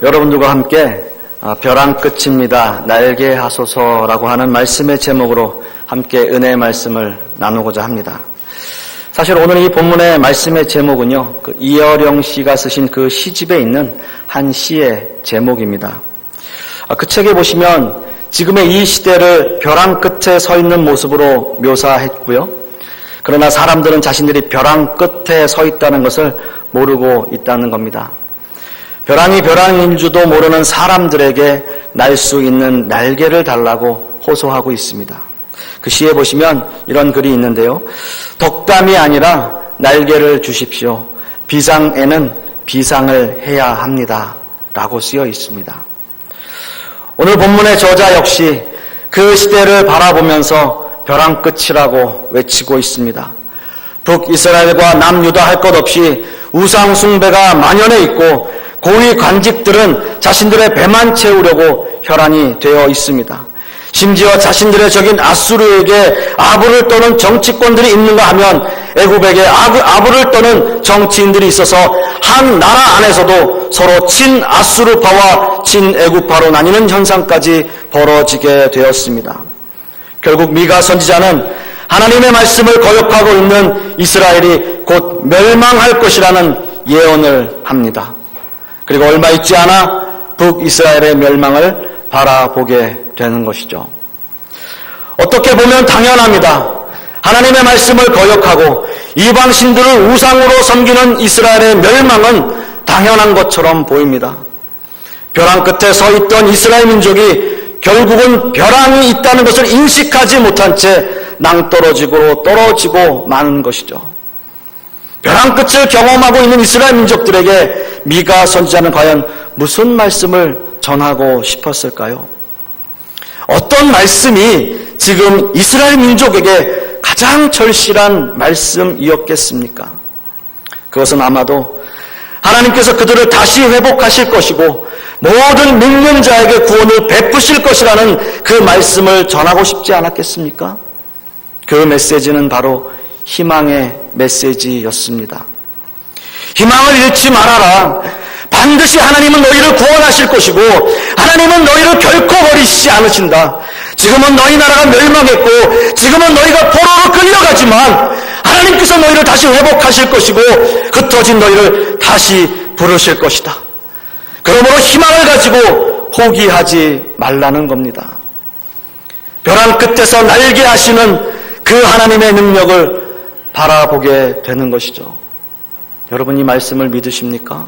여러분들과 함께 벼랑 끝입니다. 날개 하소서라고 하는 말씀의 제목으로 함께 은혜의 말씀을 나누고자 합니다. 사실 오늘 이 본문의 말씀의 제목은요, 이어령 씨가 쓰신 그 시집에 있는 한 시의 제목입니다. 그 책에 보시면 지금의 이 시대를 벼랑 끝에 서 있는 모습으로 묘사했고요. 그러나 사람들은 자신들이 벼랑 끝에 서 있다는 것을 모르고 있다는 겁니다. 벼랑이 벼랑인 줄도 모르는 사람들에게 날 수 있는 날개를 달라고 호소하고 있습니다. 그 시에 보시면 이런 글이 있는데요. 덕담이 아니라 날개를 주십시오. 비상에는 비상을 해야 합니다. 라고 쓰여 있습니다. 오늘 본문의 저자 역시 그 시대를 바라보면서 벼랑 끝이라고 외치고 있습니다. 북이스라엘과 남유다 할 것 없이 우상 숭배가 만연해 있고 고위 관직들은 자신들의 배만 채우려고 혈안이 되어 있습니다. 심지어 자신들의 적인 아수르에게 아부를 떠는 정치권들이 있는가 하면 애굽에게 아부를 떠는 정치인들이 있어서 한 나라 안에서도 서로 친아수르파와 친애굽파로 나뉘는 현상까지 벌어지게 되었습니다. 결국 미가 선지자는 하나님의 말씀을 거역하고 있는 이스라엘이 곧 멸망할 것이라는 예언을 합니다. 그리고 얼마 있지 않아 북이스라엘의 멸망을 바라보게 되는 것이죠. 어떻게 보면 당연합니다. 하나님의 말씀을 거역하고 이방신들을 우상으로 섬기는 이스라엘의 멸망은 당연한 것처럼 보입니다. 벼랑 끝에 서 있던 이스라엘 민족이 결국은 벼랑이 있다는 것을 인식하지 못한 채 낭떠러지고 떨어지고 마는 것이죠. 벼랑 끝을 경험하고 있는 이스라엘 민족들에게 미가 선지자는 과연 무슨 말씀을 전하고 싶었을까요? 어떤 말씀이 지금 이스라엘 민족에게 가장 절실한 말씀이었겠습니까? 그것은 아마도 하나님께서 그들을 다시 회복하실 것이고 모든 믿는 자에게 구원을 베푸실 것이라는 그 말씀을 전하고 싶지 않았겠습니까? 그 메시지는 바로 희망의 메시지였습니다. 희망을 잃지 말아라. 반드시 하나님은 너희를 구원하실 것이고 하나님은 너희를 결코 버리시지 않으신다. 지금은 너희 나라가 멸망했고 지금은 너희가 포로로 끌려가지만 하나님께서 너희를 다시 회복하실 것이고 흩어진 너희를 다시 부르실 것이다. 그러므로 희망을 가지고 포기하지 말라는 겁니다. 벼랑 끝에서 날게 하시는 그 하나님의 능력을 바라보게 되는 것이죠. 여러분 이 말씀을 믿으십니까?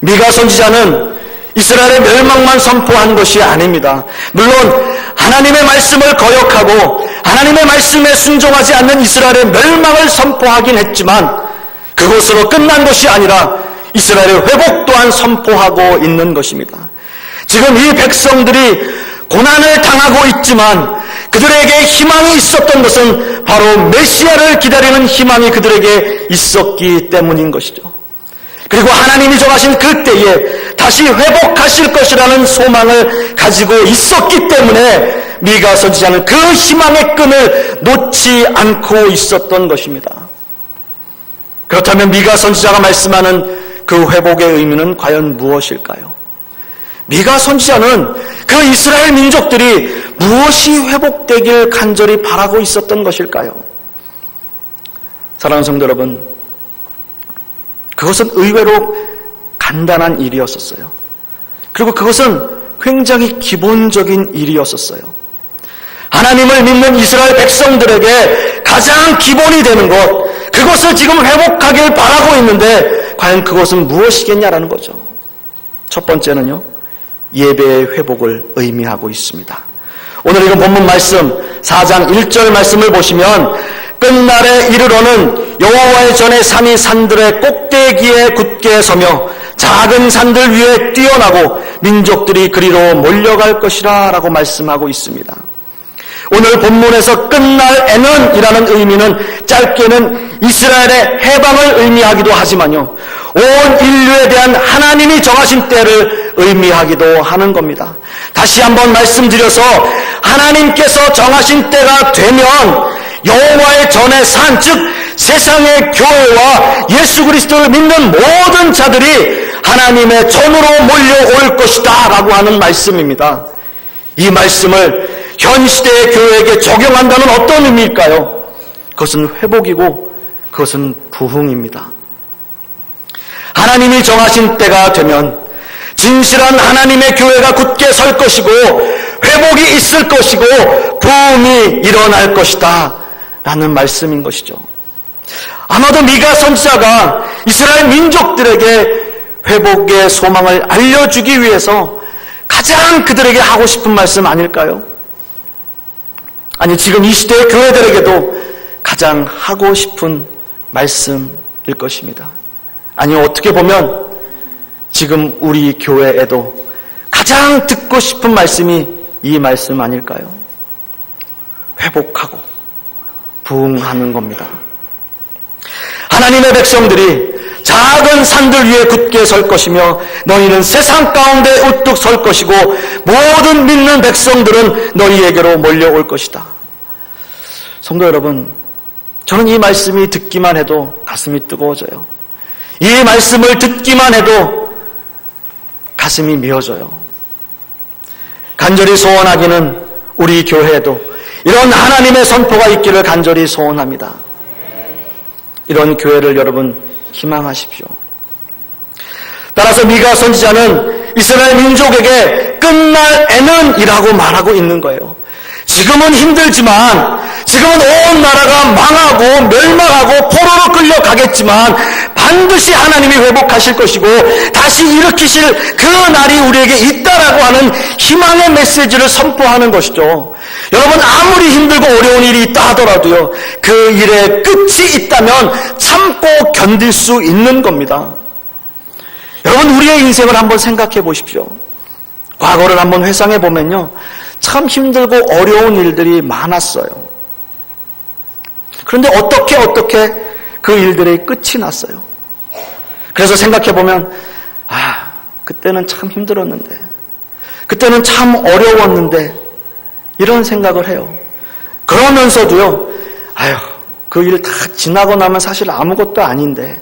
미가 선지자는 이스라엘의 멸망만 선포한 것이 아닙니다. 물론 하나님의 말씀을 거역하고 하나님의 말씀에 순종하지 않는 이스라엘의 멸망을 선포하긴 했지만 그것으로 끝난 것이 아니라 이스라엘의 회복 또한 선포하고 있는 것입니다. 지금 이 백성들이 고난을 당하고 있지만 그들에게 희망이 있었던 것은 바로 메시아를 기다리는 희망이 그들에게 있었기 때문인 것이죠. 그리고 하나님이 정하신 그때에 다시 회복하실 것이라는 소망을 가지고 있었기 때문에 미가 선지자는 그 희망의 끈을 놓지 않고 있었던 것입니다. 그렇다면 미가 선지자가 말씀하는 그 회복의 의미는 과연 무엇일까요? 미가 선지자는 그 이스라엘 민족들이 무엇이 회복되길 간절히 바라고 있었던 것일까요? 사랑하는 성도 여러분, 그것은 의외로 간단한 일이었었어요. 그리고 그것은 굉장히 기본적인 일이었었어요. 하나님을 믿는 이스라엘 백성들에게 가장 기본이 되는 것, 그것을 지금 회복하길 바라고 있는데 과연 그것은 무엇이겠냐라는 거죠. 첫 번째는요, 예배의 회복을 의미하고 있습니다. 오늘 읽은 본문 말씀 4장 1절 말씀을 보시면 끝날에 이르러는 여호와의 전에 산이 산들의 꼭대기에 굳게 서며 작은 산들 위에 뛰어나고 민족들이 그리로 몰려갈 것이라 라고 말씀하고 있습니다. 오늘 본문에서 끝날에는 이라는 의미는 짧게는 이스라엘의 해방을 의미하기도 하지만요, 온 인류에 대한 하나님이 정하신 때를 의미하기도 하는 겁니다. 다시 한번 말씀드려서 하나님께서 정하신 때가 되면 여호와의 전의 산, 즉 세상의 교회와 예수 그리스도를 믿는 모든 자들이 하나님의 전으로 몰려올 것이다 라고 하는 말씀입니다. 이 말씀을 현 시대의 교회에게 적용한다는 어떤 의미일까요? 그것은 회복이고 그것은 부흥입니다. 하나님이 정하신 때가 되면 진실한 하나님의 교회가 굳게 설 것이고 회복이 있을 것이고 부흥이 일어날 것이다 라는 말씀인 것이죠. 아마도 미가 선지자가 이스라엘 민족들에게 회복의 소망을 알려주기 위해서 가장 그들에게 하고 싶은 말씀 아닐까요? 아니, 지금 이 시대의 교회들에게도 가장 하고 싶은 말씀일 것입니다. 아니, 어떻게 보면 지금 우리 교회에도 가장 듣고 싶은 말씀이 이 말씀 아닐까요? 회복하고 부흥하는 겁니다. 하나님의 백성들이 작은 산들 위에 굳게 설 것이며 너희는 세상 가운데 우뚝 설 것이고 모든 믿는 백성들은 너희에게로 몰려올 것이다. 성도 여러분, 저는 이 말씀이 듣기만 해도 가슴이 뜨거워져요. 이 말씀을 듣기만 해도 가슴이 미어져요. 간절히 소원하기는 우리 교회에도 이런 하나님의 선포가 있기를 간절히 소원합니다. 이런 교회를 여러분 희망하십시오. 따라서 미가 선지자는 이스라엘 민족에게 끝날 애는 이라고 말하고 있는 거예요. 지금은 힘들지만, 지금은 온 나라가 망하고 멸망하고 포로로 끌려가겠지만 반드시 하나님이 회복하실 것이고 다시 일으키실 그 날이 우리에게 있다라고 하는 희망의 메시지를 선포하는 것이죠. 여러분, 아무리 힘들고 어려운 일이 있다 하더라도요, 그 일에 끝이 있다면 참고 견딜 수 있는 겁니다. 여러분, 우리의 인생을 한번 생각해 보십시오. 과거를 한번 회상해 보면요, 참 힘들고 어려운 일들이 많았어요. 그런데 어떻게 그 일들의 끝이 났어요. 그래서 생각해 보면, 그때는 참 힘들었는데, 그때는 참 어려웠는데, 이런 생각을 해요. 그러면서도요, 그 일 다 지나고 나면 사실 아무것도 아닌데,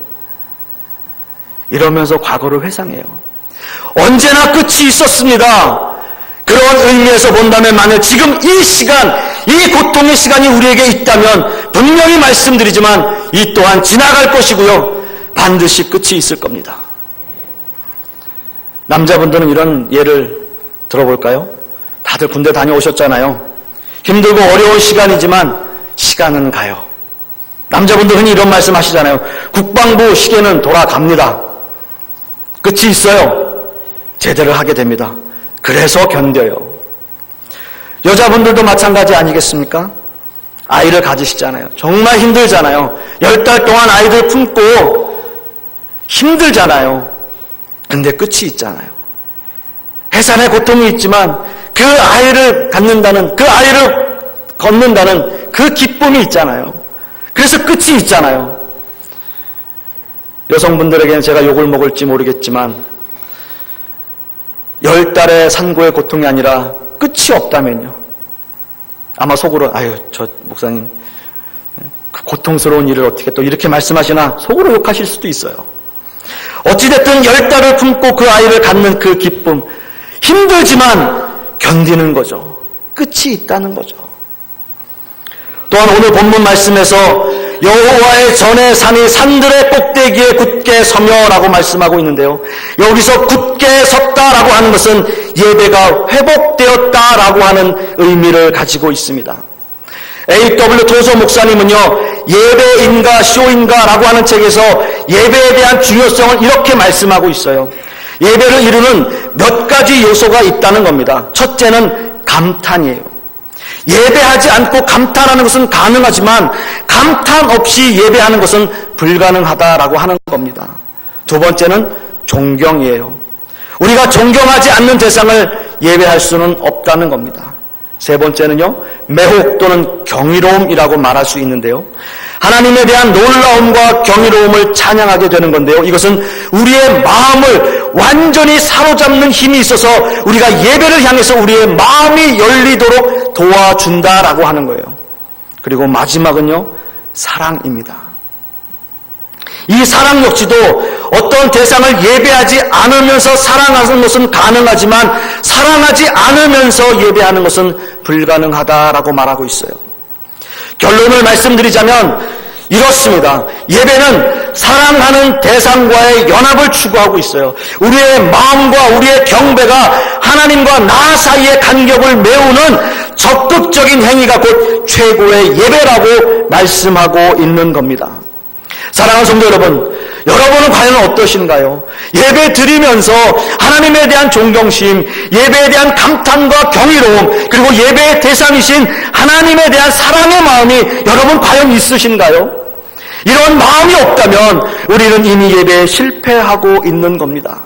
이러면서 과거를 회상해요. 언제나 끝이 있었습니다. 그런 의미에서 본다면 만약 지금 이 시간, 이 고통의 시간이 우리에게 있다면 분명히 말씀드리지만 이 또한 지나갈 것이고요. 반드시 끝이 있을 겁니다. 남자분들은 이런 예를 들어볼까요? 다들 군대 다녀오셨잖아요. 힘들고 어려운 시간이지만 시간은 가요. 남자분들은 이런 말씀 하시잖아요. 국방부 시계는 돌아갑니다. 끝이 있어요. 제대를 하게 됩니다. 그래서 견뎌요. 여자분들도 마찬가지 아니겠습니까? 아이를 가지시잖아요. 정말 힘들잖아요. 10달 동안 아이들 품고 힘들잖아요. 근데 끝이 있잖아요. 해산의 고통이 있지만 그 아이를 갖는다는, 그 아이를 걷는다는 그 기쁨이 있잖아요. 그래서 끝이 있잖아요. 여성분들에게는 제가 욕을 먹을지 모르겠지만 10달의 산고의 고통이 아니라 끝이 없다면요. 아마 속으로 저 목사님 그 고통스러운 일을 어떻게 또 이렇게 말씀하시나 속으로 욕하실 수도 있어요. 어찌됐든 10달을 품고 그 아이를 갖는 그 기쁨, 힘들지만 견디는 거죠. 끝이 있다는 거죠. 또한 오늘 본문 말씀에서 여호와의 전의 산이 산들의 꼭대기에 굳게 서며라고 말씀하고 있는데요. 여기서 굳게 섰다라고 하는 것은 예배가 회복되었다라고 하는 의미를 가지고 있습니다. A.W. 토저 목사님은요, 예배인가 쇼인가라고 하는 책에서 예배에 대한 중요성을 이렇게 말씀하고 있어요. 예배를 이루는 몇 가지 요소가 있다는 겁니다. 첫째는 감탄이에요. 예배하지 않고 감탄하는 것은 가능하지만 감탄 없이 예배하는 것은 불가능하다라고 하는 겁니다. 두 번째는 존경이에요. 우리가 존경하지 않는 대상을 예배할 수는 없다는 겁니다. 세 번째는요, 매혹 또는 경이로움이라고 말할 수 있는데요. 하나님에 대한 놀라움과 경이로움을 찬양하게 되는 건데요. 이것은 우리의 마음을 완전히 사로잡는 힘이 있어서 우리가 예배를 향해서 우리의 마음이 열리도록 도와준다라고 하는 거예요. 그리고 마지막은요, 사랑입니다. 이 사랑 역시도 어떤 대상을 예배하지 않으면서 사랑하는 것은 가능하지만 사랑하지 않으면서 예배하는 것은 불가능하다라고 말하고 있어요. 결론을 말씀드리자면 이렇습니다. 예배는 사랑하는 대상과의 연합을 추구하고 있어요. 우리의 마음과 우리의 경배가 하나님과 나 사이의 간격을 메우는 적극적인 행위가 곧 최고의 예배라고 말씀하고 있는 겁니다. 사랑하는 성도 여러분, 여러분은 과연 어떠신가요? 예배 드리면서 하나님에 대한 존경심, 예배에 대한 감탄과 경이로움, 그리고 예배의 대상이신 하나님에 대한 사랑의 마음이 여러분 과연 있으신가요? 이런 마음이 없다면 우리는 이미 예배에 실패하고 있는 겁니다.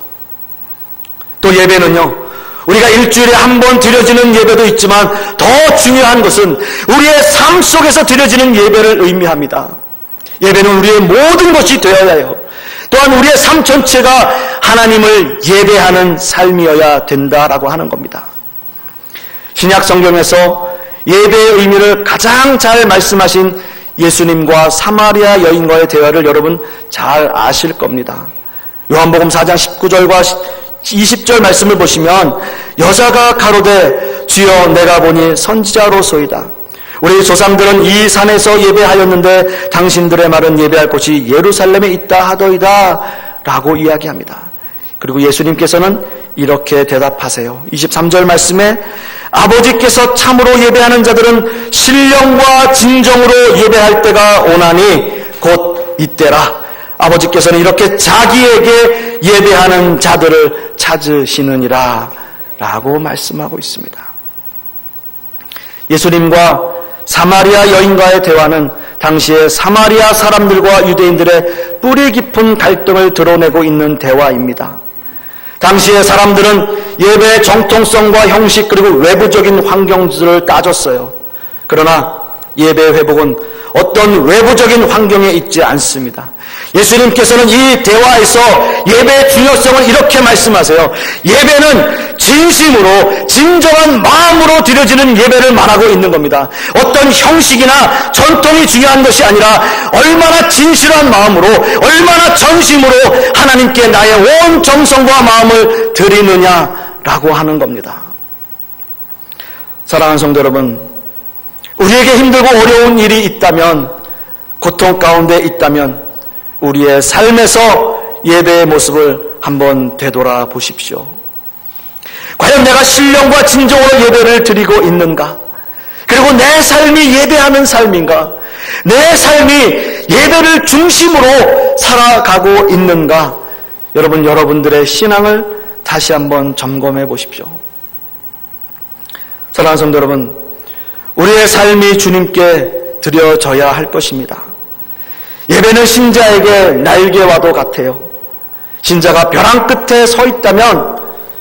또 예배는요, 우리가 일주일에 한 번 드려지는 예배도 있지만 더 중요한 것은 우리의 삶 속에서 드려지는 예배를 의미합니다. 예배는 우리의 모든 것이 되어야 해요. 또한 우리의 삶 전체가 하나님을 예배하는 삶이어야 된다라고 하는 겁니다. 신약 성경에서 예배의 의미를 가장 잘 말씀하신 예수님과 사마리아 여인과의 대화를 여러분 잘 아실 겁니다. 요한복음 4장 19절과 20절 말씀을 보시면 여자가 가로되 주여 내가 보니 선지자로소이다. 우리 조상들은 이 산에서 예배하였는데 당신들의 말은 예배할 곳이 예루살렘에 있다 하더이다 라고 이야기합니다. 그리고 예수님께서는 이렇게 대답하세요. 23절 말씀에 아버지께서 참으로 예배하는 자들은 신령과 진정으로 예배할 때가 오나니 곧 이때라. 아버지께서는 이렇게 자기에게 예배하는 자들을 찾으시느니라 라고 말씀하고 있습니다. 예수님과 사마리아 여인과의 대화는 당시에 사마리아 사람들과 유대인들의 뿌리 깊은 갈등을 드러내고 있는 대화입니다. 당시의 사람들은 예배의 정통성과 형식 그리고 외부적인 환경들을 따졌어요. 그러나 예배의 회복은 어떤 외부적인 환경에 있지 않습니다. 예수님께서는 이 대화에서 예배의 중요성을 이렇게 말씀하세요. 예배는 진심으로 진정한 마음으로 드려지는 예배를 말하고 있는 겁니다. 어떤 형식이나 전통이 중요한 것이 아니라 얼마나 진실한 마음으로 얼마나 전심으로 하나님께 나의 온 정성과 마음을 드리느냐라고 하는 겁니다. 사랑하는 성도 여러분, 우리에게 힘들고 어려운 일이 있다면, 고통 가운데 있다면 우리의 삶에서 예배의 모습을 한번 되돌아보십시오. 과연 내가 신령과 진정으로 예배를 드리고 있는가? 그리고 내 삶이 예배하는 삶인가? 내 삶이 예배를 중심으로 살아가고 있는가? 여러분, 여러분들의 신앙을 다시 한번 점검해 보십시오. 사랑하는 성도 여러분, 우리의 삶이 주님께 드려져야 할 것입니다. 예배는 신자에게 날개와도 같아요. 신자가 벼랑 끝에 서 있다면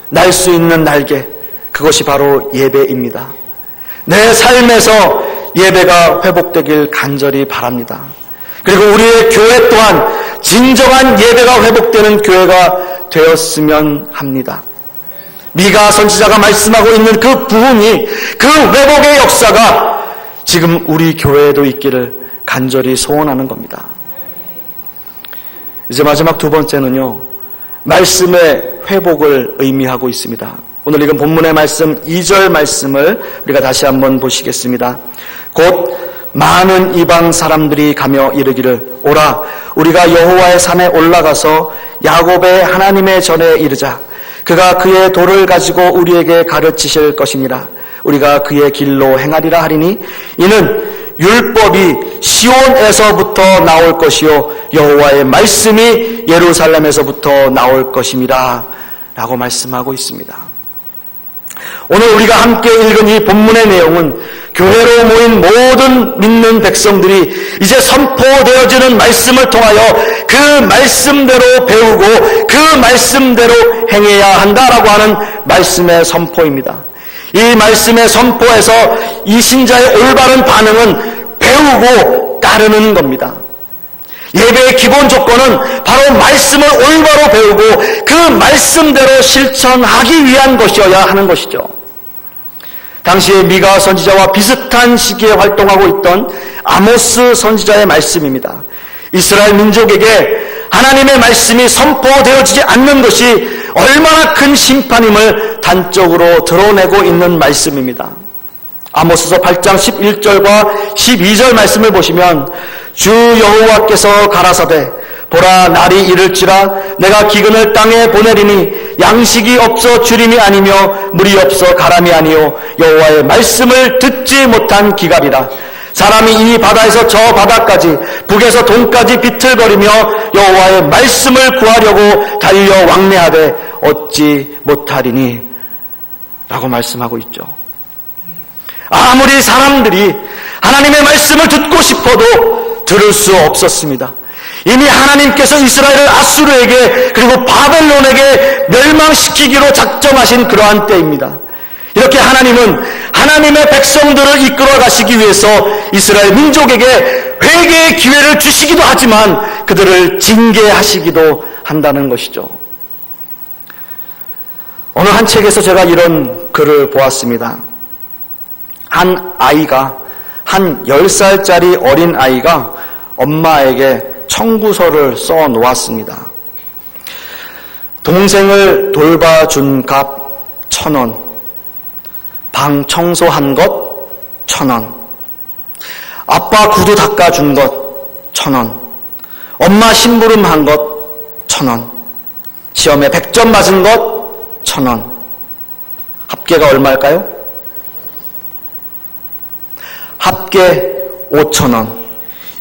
날 수 있는 날개, 그것이 바로 예배입니다. 내 삶에서 예배가 회복되길 간절히 바랍니다. 그리고 우리의 교회 또한 진정한 예배가 회복되는 교회가 되었으면 합니다. 미가 선지자가 말씀하고 있는 그 부흥이, 그 회복의 역사가 지금 우리 교회에도 있기를 간절히 소원하는 겁니다. 이제 마지막 두 번째는요, 말씀의 회복을 의미하고 있습니다. 오늘 읽은 본문의 말씀 2절 말씀을 우리가 다시 한번 보시겠습니다. 곧 많은 이방 사람들이 가며 이르기를 오라 우리가 여호와의 산에 올라가서 야곱의 하나님의 전에 이르자. 그가 그의 도를 가지고 우리에게 가르치실 것이니라. 우리가 그의 길로 행하리라 하리니 이는 율법이 시온에서부터 나올 것이요 여호와의 말씀이 예루살렘에서부터 나올 것임이라 라고 말씀하고 있습니다. 오늘 우리가 함께 읽은 이 본문의 내용은 교회로 모인 모든 믿는 백성들이 이제 선포되어지는 말씀을 통하여 그 말씀대로 배우고 그 말씀대로 행해야 한다라고 하는 말씀의 선포입니다. 이 말씀의 선포에서 이 신자의 올바른 반응은 배우고 따르는 겁니다. 예배의 기본 조건은 바로 말씀을 올바로 배우고 그 말씀대로 실천하기 위한 것이어야 하는 것이죠. 당시에 미가 선지자와 비슷한 시기에 활동하고 있던 아모스 선지자의 말씀입니다. 이스라엘 민족에게 하나님의 말씀이 선포되어지지 않는 것이 얼마나 큰 심판임을 단적으로 드러내고 있는 말씀입니다. 아모스서 8장 11절과 12절 말씀을 보시면 주 여호와께서 가라사대 보라 날이 이를지라 내가 기근을 땅에 보내리니 양식이 없어 주림이 아니며 물이 없어 가람이 아니요 여호와의 말씀을 듣지 못한 기갈이라. 사람이 이 바다에서 저 바다까지 북에서 동까지 비틀거리며 여호와의 말씀을 구하려고 달려 왕래하되 얻지 못하리니 라고 말씀하고 있죠. 아무리 사람들이 하나님의 말씀을 듣고 싶어도 들을 수 없었습니다. 이미 하나님께서 이스라엘을 아수르에게 그리고 바벨론에게 멸망시키기로 작정하신 그러한 때입니다. 이렇게 하나님은 하나님의 백성들을 이끌어 가시기 위해서 이스라엘 민족에게 회개의 기회를 주시기도 하지만 그들을 징계하시기도 한다는 것이죠. 어느 한 책에서 제가 이런 글을 보았습니다. 한 10살짜리 어린 아이가 엄마에게 청구서를 써 놓았습니다. 동생을 돌봐준 값 1,000원, 방 청소한 것 1,000원, 아빠 구두 닦아준 것 1,000원, 엄마 심부름한 것 1,000원, 시험에 100점 맞은 것 1,000원. 합계가 얼마일까요? 합계 5,000원.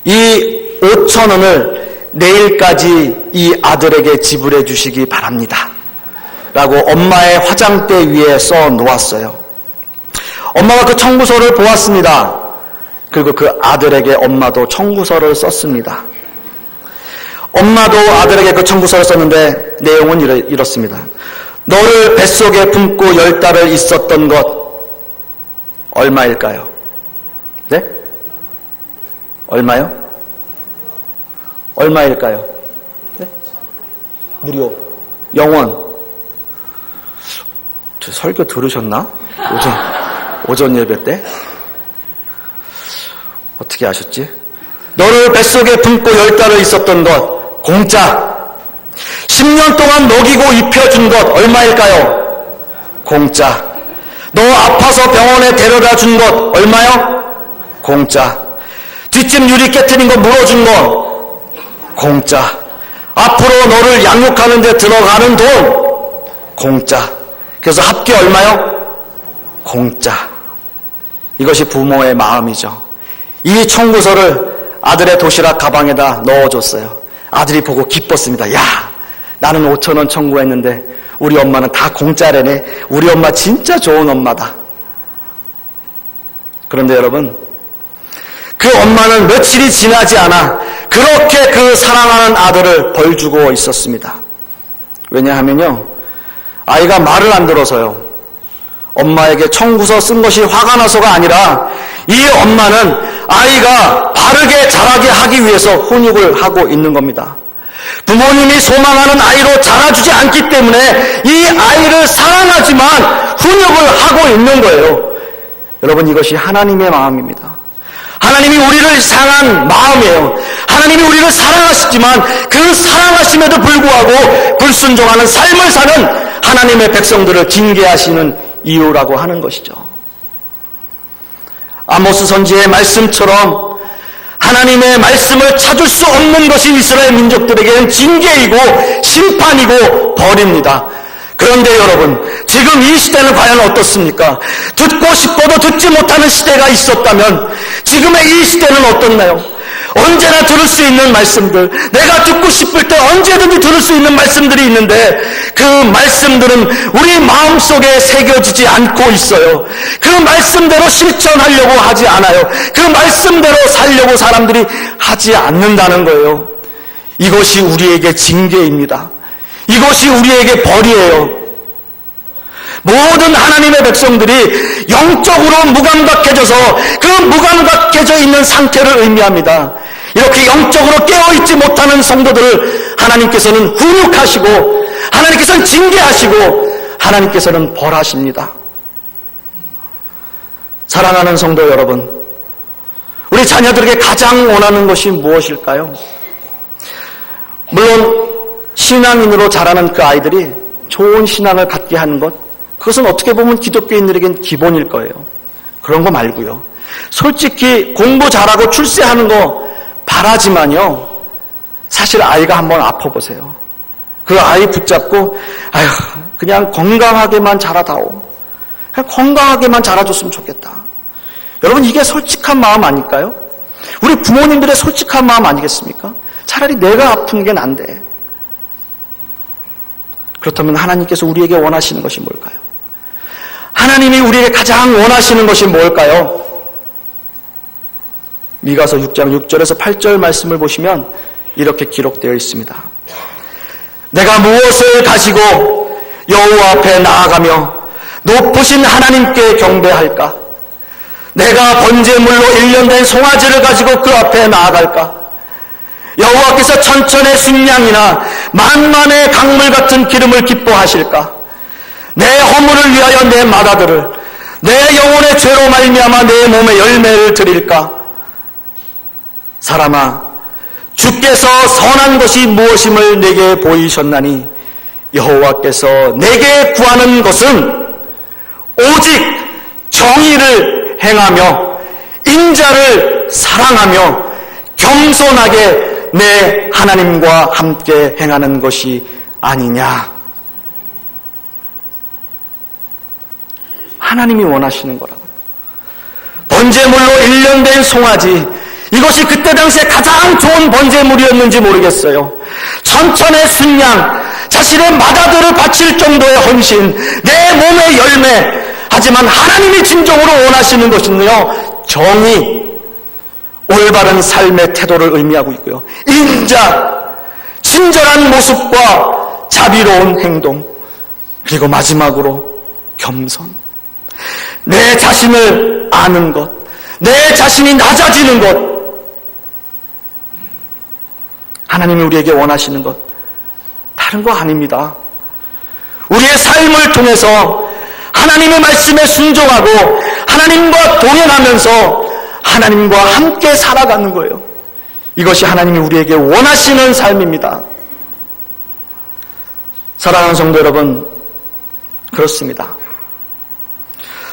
이 5,000원을 내일까지 이 아들에게 지불해 주시기 바랍니다 라고 엄마의 화장대 위에 써 놓았어요. 엄마가 그 청구서를 보았습니다. 그리고 그 아들에게 엄마도 청구서를 썼습니다. 엄마도 아들에게 그 청구서를 썼는데 내용은 이렇습니다. 너를 뱃속에 품고 10달을 있었던 것 얼마일까요? 네? 얼마요? 얼마일까요? 네? 무료. 영원. 저 설교 들으셨나? 오전 예배 때? 어떻게 아셨지? 너를 뱃속에 품고 10달을 있었던 것 공짜. 10년 동안 먹이고 입혀준 것 얼마일까요? 공짜. 너 아파서 병원에 데려다 준 것 얼마요? 공짜. 뒷집 유리 깨트린 거 물어준 거 공짜. 앞으로 너를 양육하는 데 들어가는 돈 공짜. 그래서 합계 얼마요? 공짜. 이것이 부모의 마음이죠. 이 청구서를 아들의 도시락 가방에다 넣어줬어요. 아들이 보고 기뻤습니다. 야, 나는 5,000원 청구했는데 우리 엄마는 다 공짜래네. 우리 엄마 진짜 좋은 엄마다. 그런데 여러분, 그 엄마는 며칠이 지나지 않아 그렇게 그 사랑하는 아들을 벌주고 있었습니다. 왜냐하면요, 아이가 말을 안 들어서요. 엄마에게 청구서 쓴 것이 화가 나서가 아니라 이 엄마는 아이가 바르게 자라게 하기 위해서 훈육을 하고 있는 겁니다. 부모님이 소망하는 아이로 자라주지 않기 때문에 이 아이를 사랑하지만 훈육을 하고 있는 거예요. 여러분, 이것이 하나님의 마음입니다. 하나님이 우리를 사랑한 마음이에요. 하나님이 우리를 사랑하시지만 그 사랑하심에도 불구하고 불순종하는 삶을 사는 하나님의 백성들을 징계하시는 이유라고 하는 것이죠. 아모스 선지의 말씀처럼 하나님의 말씀을 찾을 수 없는 것이 이스라엘 민족들에게는 징계이고 심판이고 벌입니다. 그런데 여러분, 지금 이 시대는 과연 어떻습니까? 듣고 싶어도 듣지 못하는 시대가 있었다면 지금의 이 시대는 어떻나요? 언제나 들을 수 있는 말씀들, 내가 듣고 싶을 때 언제든지 들을 수 있는 말씀들이 있는데 그 말씀들은 우리 마음속에 새겨지지 않고 있어요. 그 말씀대로 실천하려고 하지 않아요. 그 말씀대로 살려고 사람들이 하지 않는다는 거예요. 이것이 우리에게 징계입니다. 이것이 우리에게 벌이에요. 모든 하나님의 백성들이 영적으로 무감각해져서 그 무감각해져 있는 상태를 의미합니다. 이렇게 영적으로 깨어있지 못하는 성도들을 하나님께서는 훈육하시고 하나님께서는 징계하시고 하나님께서는 벌하십니다. 사랑하는 성도 여러분, 우리 자녀들에게 가장 원하는 것이 무엇일까요? 물론 신앙인으로 자라는 그 아이들이 좋은 신앙을 갖게 하는 것, 그것은 어떻게 보면 기독교인들에겐 기본일 거예요. 그런 거 말고요. 솔직히 공부 잘하고 출세하는 거 바라지만요, 사실 아이가 한번 아파보세요. 그 아이 붙잡고 아휴 그냥 건강하게만 자라다오. 그냥 건강하게만 자라줬으면 좋겠다. 여러분, 이게 솔직한 마음 아닐까요? 우리 부모님들의 솔직한 마음 아니겠습니까? 차라리 내가 아픈 게 난데. 그렇다면 하나님께서 우리에게 원하시는 것이 뭘까요? 하나님이 우리에게 가장 원하시는 것이 뭘까요? 미가서 6장 6절에서 8절 말씀을 보시면 이렇게 기록되어 있습니다. 내가 무엇을 가지고 여호와 앞에 나아가며 높으신 하나님께 경배할까? 내가 번제물로 1년 된 송아지를 가지고 그 앞에 나아갈까? 여호와께서 천천의 순양이나 만만의 강물 같은 기름을 기뻐하실까? 내 허물을 위하여 내 맏아들을, 내 영혼의 죄로 말미암아 내 몸에 열매를 드릴까? 사람아, 주께서 선한 것이 무엇임을 내게 보이셨나니 여호와께서 내게 구하는 것은 오직 정의를 행하며 인자를 사랑하며 겸손하게 내 하나님과 함께 행하는 것이 아니냐. 하나님이 원하시는 거라고요. 번제물로 1년 된 송아지, 이것이 그때 당시에 가장 좋은 번제물이었는지 모르겠어요. 천천의 순양, 자신의 맏아들을 바칠 정도의 헌신, 내 몸의 열매. 하지만 하나님이 진정으로 원하시는 것은요, 정의, 올바른 삶의 태도를 의미하고 있고요, 인자, 친절한 모습과 자비로운 행동, 그리고 마지막으로 겸손. 내 자신을 아는 것, 내 자신이 낮아지는 것. 하나님이 우리에게 원하시는 것, 다른 거 아닙니다. 우리의 삶을 통해서 하나님의 말씀에 순종하고 하나님과 동행하면서 하나님과 함께 살아가는 거예요. 이것이 하나님이 우리에게 원하시는 삶입니다. 사랑하는 성도 여러분, 그렇습니다.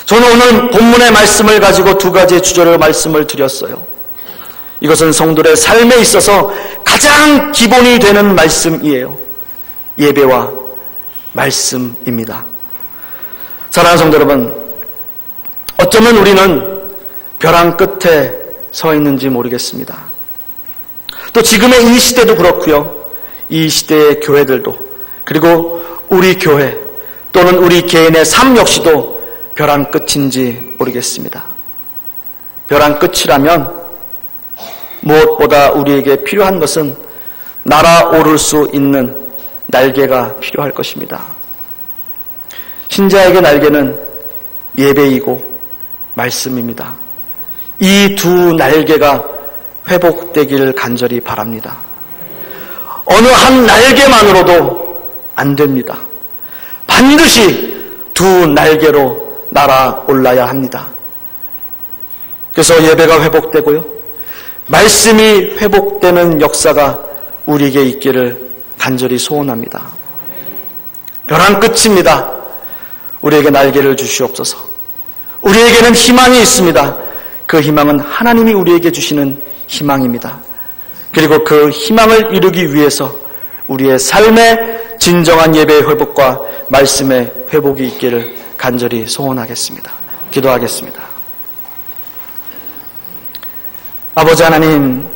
저는 오늘 본문의 말씀을 가지고 두 가지의 주제로 말씀을 드렸어요. 이것은 성도의 삶에 있어서 가장 기본이 되는 말씀이에요. 예배와 말씀입니다. 사랑하는 성도 여러분, 어쩌면 우리는 벼랑 끝에 서 있는지 모르겠습니다. 또 지금의 이 시대도 그렇고요, 이 시대의 교회들도, 그리고 우리 교회 또는 우리 개인의 삶 역시도 벼랑 끝인지 모르겠습니다. 벼랑 끝이라면 무엇보다 우리에게 필요한 것은 날아오를 수 있는 날개가 필요할 것입니다. 신자에게 날개는 예배이고 말씀입니다. 이 두 날개가 회복되기를 간절히 바랍니다. 어느 한 날개만으로도 안 됩니다. 반드시 두 날개로 날아올라야 합니다. 그래서 예배가 회복되고요, 말씀이 회복되는 역사가 우리에게 있기를 간절히 소원합니다. 벼랑 끝입니다. 우리에게 날개를 주시옵소서. 우리에게는 희망이 있습니다. 그 희망은 하나님이 우리에게 주시는 희망입니다. 그리고 그 희망을 이루기 위해서 우리의 삶에 진정한 예배의 회복과 말씀의 회복이 있기를 간절히 소원하겠습니다. 기도하겠습니다. 아버지 하나님,